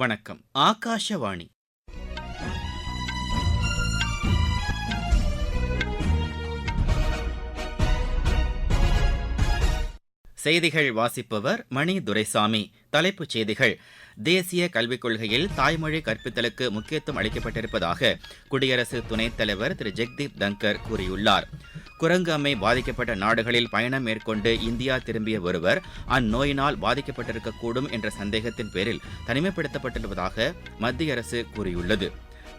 வணக்கம். ஆகாஷவாணி. செய்திகள் வாசிப்பவர் மணி துரைசாமி. தலைப்புச் செய்திகள்: தேசிய கல்விக் கொள்கையில் தாய்மொழி கற்பித்தலுக்கு முக்கியத்துவம் அளிக்கப்பட்டிருப்பதாக குடியரசு துணைத் தலைவர் திரு ஜெக்தீப் தங்கர் கூறியுள்ளார். குரங்கு அம்மை பாதிக்கப்பட்ட நாடுகளில் பயணம் மேற்கொண்டு இந்தியா திரும்பிய ஒருவர் அந்நோயினால் பாதிக்கப்பட்டிருக்கக்கூடும் என்ற சந்தேகத்தின் பேரில் தனிமைப்படுத்தப்பட்டிருப்பதாக மத்திய அரசு கூறியுள்ளது.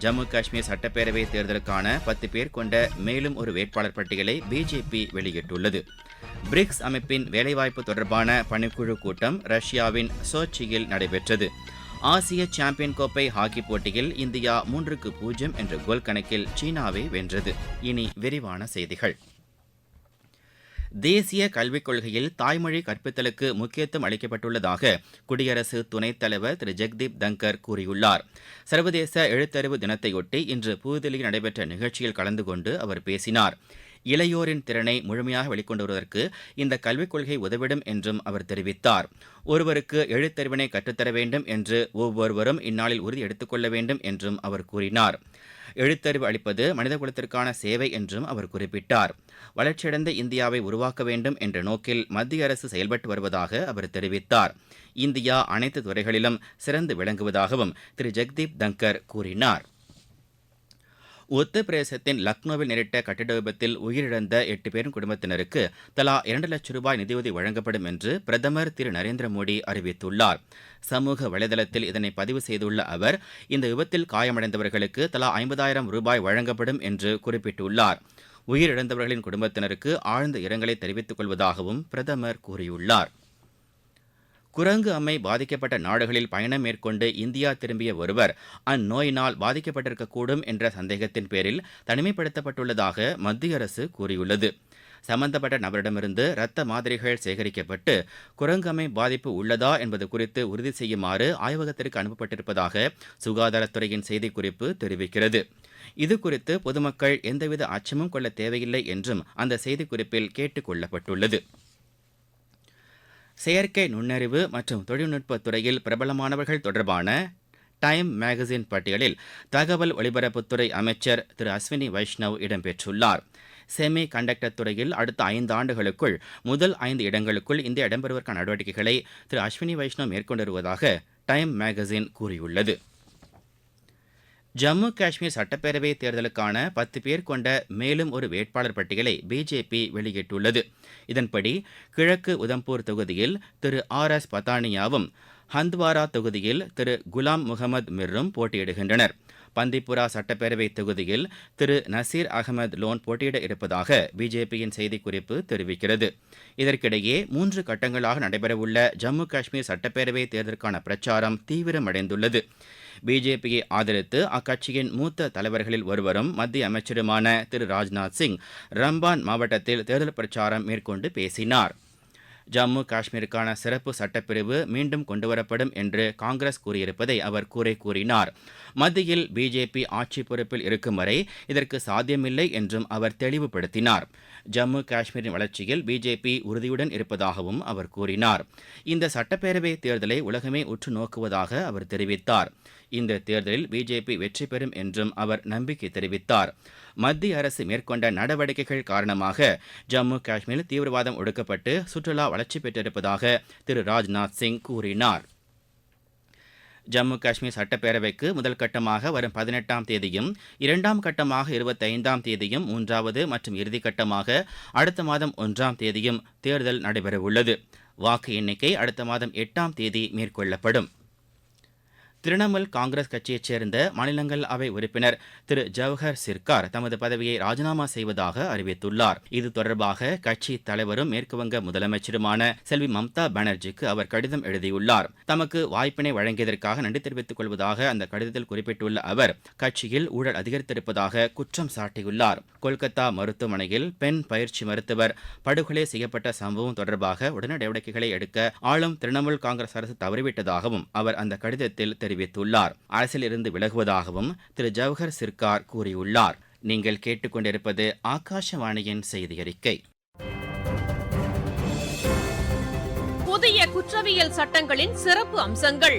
ஜம்மு காஷ்மீர் சட்டப்பேரவைத் தேர்தலுக்கான 10 பேர் கொண்ட மேலும் ஒரு வேட்பாளர் பட்டியலை பிஜேபி வெளியிட்டுள்ளது. பிரிக்ஸ் அமைப்பின் வேலைவாய்ப்பு தொடர்பான பணிக்குழு கூட்டம் ரஷ்யாவின் சோச்சியில் நடைபெற்றது. ஆசிய சாம்பியன் கோப்பை ஹாக்கி போட்டியில் இந்தியா 3-0 என்ற கோல் கணக்கில் சீனாவை வென்றது. இனி விரிவான செய்திகள். தேசிய கல்விக் கொள்கையில் தாய்மொழி கற்பித்தலுக்கு முக்கியத்துவம் அளிக்கப்பட்டுள்ளதாக குடியரசு துணைத் தலைவர் திரு ஜெக்தீப் தங்கர் கூறியுள்ளார். சர்வதேச எழுத்தறிவு தினத்தையொட்டி இன்று புதுதில்லியில் நடைபெற்ற நிகழ்ச்சியில் கலந்து கொண்டு அவர் பேசினார். இளையோரின் திறனை முழுமையாக வெளிக்கொண்டு வருவதற்கு இந்த கல்விக் கொள்கை உதவிடும் என்றும் அவர் தெரிவித்தார். ஒருவருக்கு எழுத்தறிவினை கற்றுத்தர வேண்டும் என்று ஒவ்வொருவரும் இந்நாளில் உறுதி எடுத்துக் கொள்ள வேண்டும் என்றும் அவர் கூறினார். எழுத்தறிவு அளிப்பது மனிதகுலத்திற்கான சேவை என்றும் அவர் குறிப்பிட்டார். வளர்ச்சியடைந்த இந்தியாவை உருவாக்க வேண்டும் என்ற நோக்கில் மத்திய அரசு செயல்பட்டு வருவதாக அவர் தெரிவித்தார். இந்தியா அனைத்து துறைகளிலும் சிறந்து விளங்குவதாகவும் திரு ஜெக்தீப் தங்கர் கூறினார். உத்தரப்பிரதேசத்தின் லக்னோவில் நேரிட்ட கட்டிட விபத்தில் உயிரிழந்த 8 பேரின் குடும்பத்தினருக்கு தலா 2 லட்சம் ரூபாய் நிதியுதவி வழங்கப்படும் என்று பிரதமர் திரு நரேந்திர மோடி அறிவித்துள்ளார். சமூக வலைதளத்தில் இதனை பதிவு செய்துள்ள அவர், இந்த விபத்தில் காயமடைந்தவர்களுக்கு தலா 50,000 ரூபாய் வழங்கப்படும் என்று குறிப்பிட்டுள்ளார். உயிரிழந்தவர்களின் குடும்பத்தினருக்கு ஆழ்ந்த இரங்கலை தெரிவித்துக் கொள்வதாகவும் பிரதமர் கூறியுள்ளார். குரங்கு அம்மை பாதிக்கப்பட்ட நாடுகளில் பயணம் மேற்கொண்டு இந்தியா திரும்பிய ஒருவர் அந்நோயினால் பாதிக்கப்பட்டிருக்கக்கூடும் என்ற சந்தேகத்தின் பேரில் தனிமைப்படுத்தப்பட்டுள்ளதாக மத்திய அரசு கூறியுள்ளது. சம்பந்தப்பட்ட நபரிடமிருந்து இரத்த மாதிரிகள் சேகரிக்கப்பட்டு குரங்கு அம்மை பாதிப்பு உள்ளதா என்பது குறித்து உறுதி செய்யுமாறு ஆய்வகத்திற்கு அனுப்பப்பட்டிருப்பதாக சுகாதாரத்துறையின் செய்திக்குறிப்பு தெரிவிக்கிறது. இதுகுறித்து பொதுமக்கள் எந்தவித அச்சமும் கொள்ள தேவையில்லை என்றும் அந்த செய்திக்குறிப்பில் கேட்டுக் கொள்ளப்பட்டுள்ளது. செயற்கை நுண்ணறிவு மற்றும் தொழில்நுட்பத் துறையில் பிரபலமானவர்கள் தொடர்பான டைம் மேகசின் பட்டியலில் தகவல் ஒலிபரப்புத்துறை அமைச்சர் திரு அஸ்வினி வைஷ்ணவ் இடம்பெற்றுள்ளார். செமி கண்டக்டர் துறையில் அடுத்த 5 ஆண்டுகளுக்குள் முதல் 5 இடங்களுக்குள் இந்தியா இடம்பெறுவதற்கான நடவடிக்கைகளை திரு அஸ்வினி வைஷ்ணவ் மேற்கொண்டு வருவதாக டைம் மேகசின் கூறியுள்ளது. ஜம்மு காஷ்மீர் சட்டப்பேரவைத் தேர்தலுக்கான 10 பேர் கொண்ட மேலும் ஒரு வேட்பாளர் பட்டியலை பிஜேபி வெளியிட்டுள்ளது. இதன்படி கிழக்கு உதம்பூர் தொகுதியில் திரு RS பத்தானியாவும், ஹந்த்வாரா தொகுதியில் திரு குலாம் முகமது மிர்ரும் போட்டியிடுகின்றனர். பந்திப்புரா சட்டப்பேரவை தொகுதியில் திரு நசீர் அகமது லோன் போட்டியிட இருப்பதாக பிஜேபியின் செய்திக்குறிப்பு தெரிவிக்கிறது. இதற்கிடையே 3 கட்டங்களாக நடைபெறவுள்ள ஜம்மு காஷ்மீர் சட்டப்பேரவை தேர்தலுக்கான பிரச்சாரம் தீவிரமடைந்துள்ளது. பிஜேபியை ஆதரித்து அக்கட்சியின் மூத்த தலைவர்களில் ஒருவரும் மத்திய அமைச்சருமான திரு ராஜ்நாத் சிங் ரம்பான் மாவட்டத்தில் தேர்தல் பிரச்சாரம் மேற்கொண்டு பேசினார். ஜம்மு காஷ்மீருக்கான சிறப்பு சட்டப்பிரிவு மீண்டும் கொண்டுவரப்படும் என்று காங்கிரஸ் கூறியிருப்பதை அவர் குறை கூறினார். மத்தியில் பிஜேபி ஆட்சி பொறுப்பில் இருக்கும் வரை இதற்கு சாத்தியமில்லை என்றும் அவர் தெளிவுபடுத்தினார். ஜம்மு காஷ்மீரின் வளர்ச்சியில் பிஜேபி உறுதியுடன் இருப்பதாகவும் அவர் கூறினார். இந்த சட்டப்பேரவை தேர்தலை உலகமே உற்று நோக்குவதாக அவர் தெரிவித்தார். இந்த தேர்தலில் பிஜேபி வெற்றி பெறும் என்றும் அவர் நம்பிக்கை தெரிவித்தார். மத்திய அரசு மேற்கொண்ட நடவடிக்கைகள் காரணமாக ஜம்மு காஷ்மீரில் தீவிரவாதம் ஒடுக்கப்பட்டு சுற்றுலா வளர்ச்சி பெற்றிருப்பதாக திரு ராஜ்நாத் சிங் கூறினார். ஜம்மு காஷ்மீர் சட்டப்பேரவைக்கு முதல் கட்டமாக வரும் 18ஆம் தேதியும், 2ஆம் கட்டமாக 25ஆம் தேதியும், 3வது மற்றும் இறுதிக்கட்டமாக அடுத்த மாதம் 1ஆம் தேதியும் தேர்தல் நடைபெறவுள்ளது. வாக்கு எண்ணிக்கை அடுத்த மாதம் 8ஆம் தேதி மேற்கொள்ளப்படும். திரிணாமுல் காங்கிரஸ் கட்சியைச் சேர்ந்த மாநிலங்களவை உறுப்பினர் திரு ஜவஹர் சிர்கார் தமது பதவியை ராஜினாமா செய்வதாக அறிவித்துள்ளார். இது தொடர்பாக கட்சி தலைவரும் மேற்குவங்க முதலமைச்சருமான செல்வி மம்தா பானர்ஜிக்கு அவர் கடிதம் எழுதியுள்ளார். தமக்கு வாய்ப்பினை வழங்கியதற்காக நன்றி தெரிவித்துக் கொள்வதாக அந்த கடிதத்தில் குறிப்பிட்டுள்ள அவர் கட்சியில் ஊழல் அதிகரித்திருப்பதாக குற்றம் சாட்டியுள்ளார். கொல்கத்தா மருத்துவமனையில் பெண் பயிற்சி மருத்துவர் படுகொலை செய்யப்பட்ட சம்பவம் தொடர்பாக உடனடி நடவடிக்கைகளை எடுக்க ஆளும் திரிணாமுல் காங்கிரஸ் அரசு தவறிவிட்டதாகவும் அவர் அந்த கடிதத்தில் தெரிவித்துள்ளார். அரசில் இருந்து விலகுவதாகவும் திரு ஜவஹர் சிர்கார் கூறியுள்ளார். நீங்கள் கேட்டுக்கொண்டிருப்பது ஆகாஷவாணியின் செய்தி அறிக்கை. புதிய குற்றவியல் சட்டங்களின் சிறப்பு அம்சங்கள்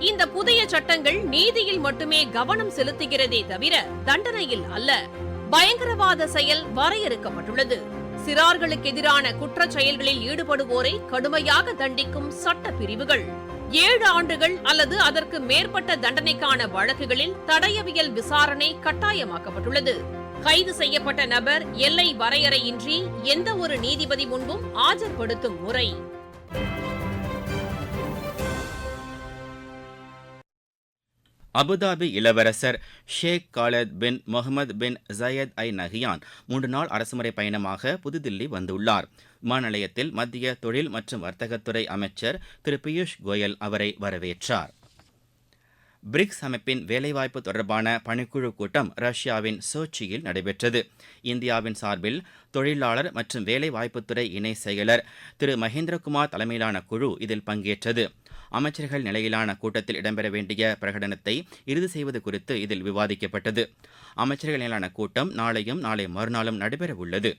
இந்த புதிய சட்டங்கள் நீதியில் மட்டுமே கவனம் செலுத்துகிறதே தவிர தண்டனையில் அல்ல. பயங்கரவாத செயல் வரையறுக்கப்பட்டுள்ளது. சிறார்களுக்கு எதிரான குற்றச் செயல்களில் ஈடுபடுவோரை கடுமையாக தண்டிக்கும் சட்ட பிரிவுகள், 7 ஆண்டுகள் அல்லது அதற்கு மேற்பட்ட தண்டனைக்கான வழக்குகளில் தடயவியல் விசாரணை கட்டாயமாக்கப்பட்டுள்ளது. கைது செய்யப்பட்ட நபர் எல்லை வரையறையின்றி எந்த ஒரு நீதிபதி முன்பும் ஆஜர்படுத்தும் முறை. அபுதாபி இளவரசர் ஷேக் காலத் பின் முகமது பின் ஜயத் ஐ நஹியான் 3 நாள் அரசுமுறை பயணமாக புதுதில்லி வந்துள்ளார். விமான நிலையத்தில் மத்திய தொழில் மற்றும் வர்த்தகத்துறை அமைச்சர் திரு பியூஷ் கோயல் அவரை வரவேற்றார். பிரிக்ஸ் அமைப்பின் வேலைவாய்ப்பு தொடர்பான பணிக்குழு கூட்டம் ரஷ்யாவின் சோச்சியில் நடைபெற்றது. இந்தியாவின் சார்பில் தொழிலாளர் மற்றும் வேலைவாய்ப்புத்துறை இணை செயலர் திரு மகேந்திரகுமார் தலைமையிலான குழு இதில் பங்கேற்றது. அமைச்சர்கள் நிலையிலான கூட்டத்தில் இடம்பெற வேண்டிய பிரகடனத்தை இறுதி செய்வது குறித்து இதில் விவாதிக்கப்பட்டது. அமைச்சர்கள் நிலையிலான கூட்டம் நாளையும் நாளை மறுநாளும் நடைபெறவுள்ளது.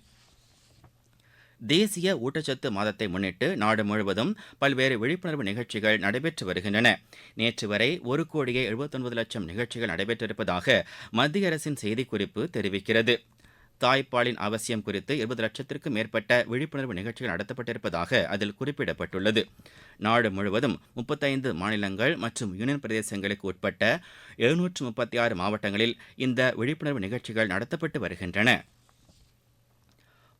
தேசிய ஊட்டச்சத்து மாதத்தை முன்னிட்டு நாடு முழுவதும் பல்வேறு விழிப்புணர்வு நிகழ்ச்சிகள் நடைபெற்று வருகின்றன. நேற்று வரை 1,79,00,000 நிகழ்ச்சிகள் நடைபெற்றிருப்பதாக மத்திய அரசின் செய்திக்குறிப்பு தெரிவிக்கிறது. தாய்ப்பாலின் அவசியம் குறித்து 20 லட்சத்திற்கும் மேற்பட்ட விழிப்புணர்வு நிகழ்ச்சிகள் நடத்தப்பட்டிருப்பதாக அதில் குறிப்பிடப்பட்டுள்ளது. நாடு முழுவதும் 35 மாநிலங்கள் மற்றும் யூனியன் பிரதேசங்களுக்கு உட்பட்ட 736 மாவட்டங்களில் இந்த விழிப்புணர்வு நிகழ்ச்சிகள் நடத்தப்பட்டு வருகின்றன.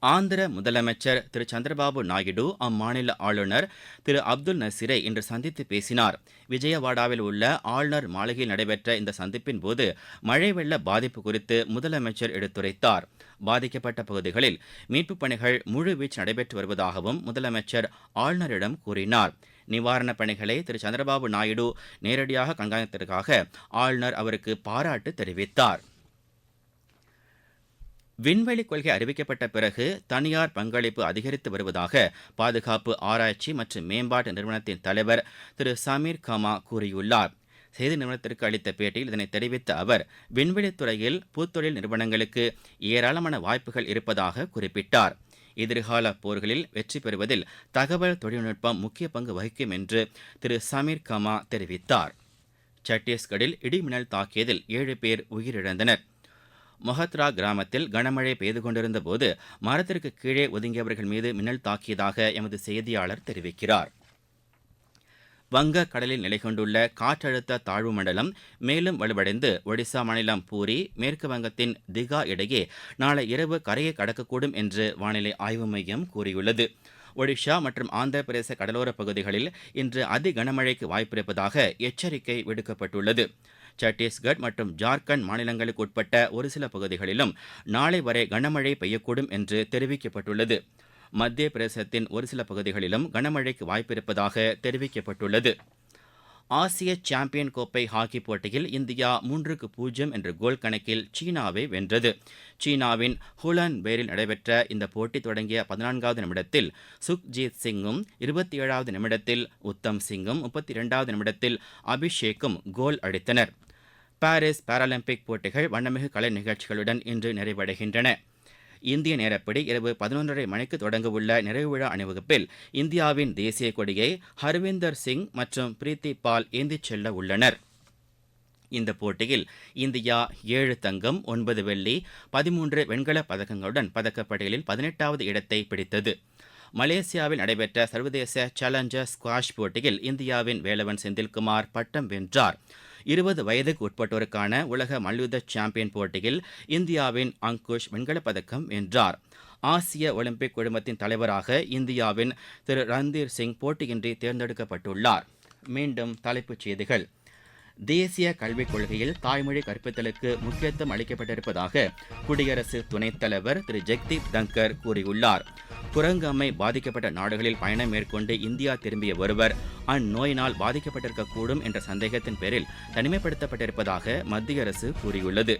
ஆந்திர முதலமைச்சர் திரு சந்திரபாபு நாயுடு அம்மாநில ஆளுநர் திரு அப்துல் நசீரை இன்று சந்தித்து பேசினார். விஜயவாடாவில் உள்ள ஆளுநர் மாளிகையில் நடைபெற்ற இந்த சந்திப்பின் போது மழை வெள்ள பாதிப்பு குறித்து முதலமைச்சர் எடுத்துரைத்தார். பாதிக்கப்பட்ட பகுதிகளில் மீட்புப் பணிகள் முழுவீச்சு நடைபெற்று வருவதாகவும் முதலமைச்சர் ஆளுநரிடம் கூறினார். நிவாரணப் பணிகளை திரு சந்திரபாபு நாயுடு நேரடியாக கண்காணித்ததற்காக ஆளுநர் அவருக்கு பாராட்டு தெரிவித்தார். விண்வெளி கொள்கை அறிவிக்கப்பட்ட பிறகு தனியார் பங்களிப்பு அதிகரித்து வருவதாக பாதுகாப்பு ஆராய்ச்சி மற்றும் மேம்பாட்டு நிறுவனத்தின் தலைவர் திரு சமீர் கமா கூறியுள்ளார். செய்தி நிறுவனத்திற்கு அளித்த பேட்டியில் இதனை தெரிவித்த அவர், விண்வெளித்துறையில் புத்தொழில் நிறுவனங்களுக்கு ஏராளமான வாய்ப்புகள் இருப்பதாக குறிப்பிட்டார். எதிர்கால போர்களில் வெற்றி பெறுவதில் தகவல் தொழில்நுட்பம் முக்கிய பங்கு வகிக்கும் என்று திரு சமீர் கமா தெரிவித்தார். சத்தீஸ்கரில் இடிமின்னல் தாக்கியதில் 7 பேர் உயிரிழந்தனர். மொஹத்ரா கிராமத்தில் கனமழை பெய்து கொண்டிருந்த போது மரத்திற்கு கீழே ஒதுங்கியவர்கள் மீது மின்னல் தாக்கியதாக எமது செய்தியாளர் தெரிவிக்கிறார். வங்க கடலில் நிலை கொண்டுள்ள காற்றழுத்த தாழ்வு மண்டலம் மேலும் வலுவடைந்து ஒடிசா மாநிலம் பூரி, மேற்கு வங்கத்தின் திகா இடையே நாளை இரவு கரையை கடக்கக்கூடும் என்று வானிலை ஆய்வு மையம் கூறியுள்ளது. ஒடிஷா மற்றும் ஆந்திர பிரதேச கடலோரப் பகுதிகளில் இன்று அதி கனமழைக்கு வாய்ப்பிருப்பதாக எச்சரிக்கை விடுக்கப்பட்டுள்ளது. சத்தீஸ்கர் மற்றும் ஜார்க்கண்ட் மாநிலங்களுக்கு உட்பட்ட ஒரு சில பகுதிகளிலும் நாளை வரை கனமழை பெய்யக்கூடும் என்று தெரிவிக்கப்பட்டுள்ளது. மத்திய பிரதேசத்தின் ஒரு சில பகுதிகளிலும் கனமழைக்கு வாய்ப்பிருப்பதாக தெரிவிக்கப்பட்டுள்ளது. ஆசிய சாம்பியன் கோப்பை ஹாக்கி போட்டியில் இந்தியா 3-0 என்ற கோல் கணக்கில் சீனாவை வென்றது. சீனாவின் ஹுலன்பேரில் நடைபெற்ற இந்த போட்டி தொடங்கிய 14வது நிமிடத்தில் சுக்ஜீத் சிங்கும், 27வது நிமிடத்தில் உத்தம் சிங்கும், 32வது நிமிடத்தில் அபிஷேக்கும் கோல் அடித்தனர். பாரிஸ் பாராலிம்பிக் போட்டிகள் வண்ணமிகு கலை நிகழ்ச்சிகளுடன் இன்று நிறைவடைகின்றன. இந்திய நேரப்படி இரவு 11:30 மணிக்கு தொடங்கவுள்ள நிறைவு விழா அணிவகுப்பில் இந்தியாவின் தேசிய கொடியை ஹர்விந்தர் சிங் மற்றும் பிரீத்தி பால் ஏந்திச் செல்ல உள்ளனர். இந்த போட்டியில் இந்தியா 7 தங்கம், 9 வெள்ளி, 13 வெண்கலப் பதக்கங்களுடன் பதக்கப்பட்டியலில் 18வது இடத்தை பிடித்தது. மலேசியாவில் நடைபெற்ற சர்வதேச சேலஞ்சர் ஸ்குவாஷ் போட்டியில் இந்தியாவின் வேலவன் செந்தில்குமார் பட்டம் வென்றார். 20 வயதுக்கு உட்பட்டோருக்கான உலக மல்யுத்த சாம்பியன் போட்டியில் இந்தியாவின் அங்குஷ் வெண்கலப் பதக்கம் வென்றார். ஆசிய ஒலிம்பிக் குழுமத்தின் தலைவராக இந்தியாவின் திரு ரந்தீர் சிங் போட்டியின்றி தேர்ந்தெடுக்கப்பட்டுள்ளார். மீண்டும் தலைப்புச் செய்திகள். தேசிய கல்விக் கொள்கையில் தாய்மொழி கற்பித்தலுக்கு முக்கியத்துவம் அளிக்கப்பட்டிருப்பதாக குடியரசு துணைத் தலைவர் திரு ஜெக்தீப் தங்கர் கூறியுள்ளார். குரங்கு அம்மை பாதிக்கப்பட்ட நாடுகளில் பயணம் மேற்கொண்டு இந்தியா திரும்பிய ஒருவர் அந்நோயினால் பாதிக்கப்பட்டிருக்கக்கூடும் என்ற சந்தேகத்தின் பேரில் தனிமைப்படுத்தப்பட்டிருப்பதாக மத்திய அரசு கூறியுள்ளது.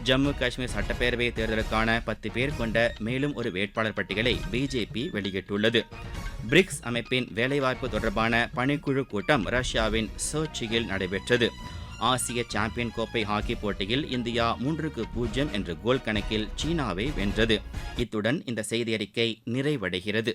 ஜம்மு காஷ்மீர் சட்டப்பேரவை தேர்தலுக்கான 10 பேர் கொண்ட மேலும் ஒரு வேட்பாளர் பட்டியலை பிஜேபி வெளியிட்டுள்ளது. பிரிக்ஸ் அமைப்பின் வேலைவாய்ப்பு தொடர்பான பணிக்குழு கூட்டம் ரஷ்யாவின் சோச்சியில் நடைபெற்றது. ஆசிய சாம்பியன் கோப்பை ஹாக்கி போட்டியில் இந்தியா 3-0 என்ற கோல் கணக்கில் சீனாவை வென்றது. இத்துடன் இந்த செய்தியறிக்கை நிறைவடைகிறது.